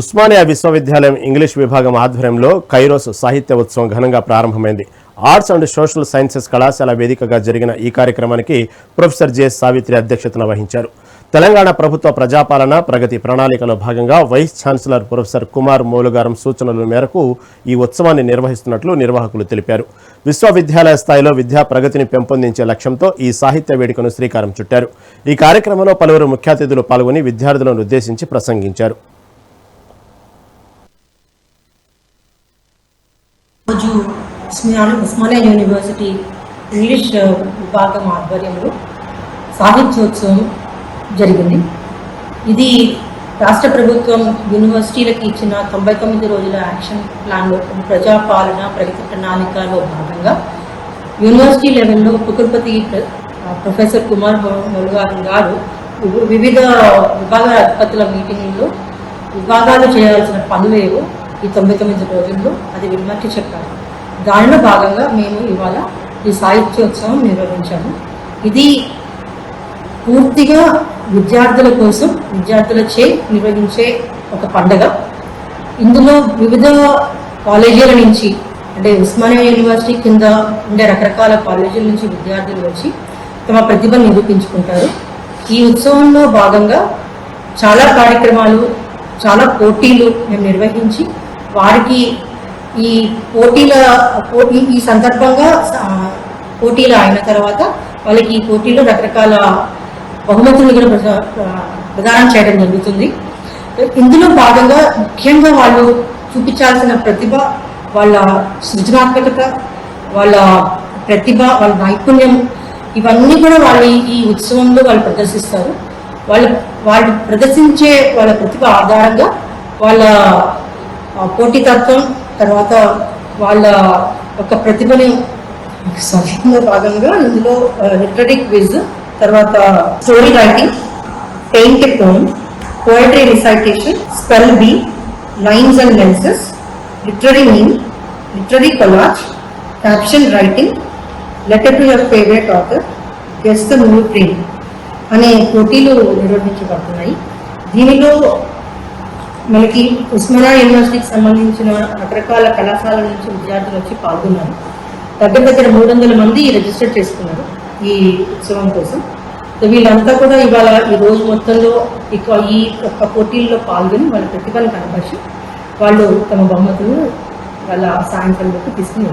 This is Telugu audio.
ఉస్మానియా విశ్వవిద్యాలయం ఇంగ్లీష్ విభాగం ఆధ్వర్యంలో కైరోస్ సాహిత్య ఉత్సవం ఘనంగా ప్రారంభమైంది. ఆర్ట్స్ అండ్ సోషల్ సైన్సెస్ కళాశాల వేదికగా జరిగిన ఈ కార్యక్రమానికి ప్రొఫెసర్ జె సావిత్రి అధ్యక్షతన వహించారు. తెలంగాణ ప్రభుత్వ ప్రజాపాలన ప్రగతి ప్రణాళికలో భాగంగా వైస్ ఛాన్సలర్ ప్రొఫెసర్ కుమార్ మౌలుగారం సూచనల మేరకు ఈ ఉత్సవాన్ని నిర్వహిస్తున్నట్లు నిర్వాహకులు తెలిపారు. విశ్వవిద్యాలయ స్థాయిలో విద్యా ప్రగతిని పెంపొందించే లక్ష్యంతో ఈ సాహిత్య వేడుకను శ్రీకారం చుట్టారు. ఈ కార్యక్రమంలో పలువురు ముఖ్య అతిథులు పాల్గొని విద్యార్థులను ఉద్దేశించి ప్రసంగించారు. ఉస్మానియా యూనివర్సిటీ ఇంగ్లీష్ విభాగం ఆధ్వర్యంలో సాహిత్యోత్సవం జరిగింది. ఇది రాష్ట్ర ప్రభుత్వం యూనివర్సిటీలకు ఇచ్చిన 99 రోజుల యాక్షన్ ప్లాన్లో ప్రజాపాలన ప్రగతి ప్రణాళికలో భాగంగా యూనివర్సిటీ లెవెల్లో ఉపకులపతి ప్రొఫెసర్ కుమార్ మౌలుగారం గారు వివిధ విభాగాల అధిపతుల మీటింగ్లో విభాగాలు చేయాల్సిన పనులేవో ఈ 99 రోజుల్లో అది విన్నట్టు చెప్పారు. దానిలో భాగంగా మేము ఇవాళ ఈ సాహిత్యోత్సవం నిర్వహించాము. ఇది పూర్తిగా విద్యార్థుల కోసం విద్యార్థులచే నిర్వహించే ఒక పండుగ. ఇందులో వివిధ కాలేజీల నుంచి అంటే ఉస్మానియా యూనివర్సిటీ కింద ఉండే రకరకాల కాలేజీల నుంచి విద్యార్థులు వచ్చి తమ ప్రతిభను నిరూపించుకుంటారు. ఈ ఉత్సవంలో భాగంగా చాలా కార్యక్రమాలు, చాలా పోటీలు మేము నిర్వహించి వారికి ఈ సందర్భంగా పోటీలు అయిన తర్వాత వాళ్ళకి ఈ పోటీలో రకరకాల బహుమతులు కూడా ప్రదానం చేయడం జరుగుతుంది. ఇందులో భాగంగా ముఖ్యంగా వాళ్ళు చూపించాల్సిన ప్రతిభ, వాళ్ళ సృజనాత్మకత, వాళ్ళ ప్రతిభ, వాళ్ళ నైపుణ్యం ఇవన్నీ కూడా వాళ్ళు ఈ ఉత్సవంలో వాళ్ళు ప్రదర్శిస్తారు. వాళ్ళు ప్రదర్శించే వాళ్ళ ప్రతిభ ఆధారంగా వాళ్ళ పోటీతత్వం, తర్వాత వాళ్ళ ఒక ప్రతిభని సభ్యంలో భాగంగా ఇందులో లిటరరీ క్విజ్, తర్వాత story writing, paint poem, poetry recitation, spell bee, lines and lenses, literary meme, literary collage, caption writing, letter to your favourite author, guess the movie dream అనే పోటీలు నిర్వహించబడుతున్నాయి. దీనిలో మనకి ఉస్మానియా యూనివర్సిటీకి సంబంధించిన రకరకాల కళాశాల నుంచి విద్యార్థులు వచ్చి పాల్గొన్నారు. దగ్గర 300 మంది రిజిస్టర్ చేసుకున్నారు ఈ ఉత్సవం కోసం. వీళ్ళంతా కూడా ఇవాళ ఈ రోజు మొత్తంలో ఈ యొక్క పోటీల్లో పాల్గొని వాళ్ళ ప్రతిభను కనపరిచి వాళ్ళు తమ బహుమతులు వాళ్ళ సాయంత్రంలోకి తీసుకుని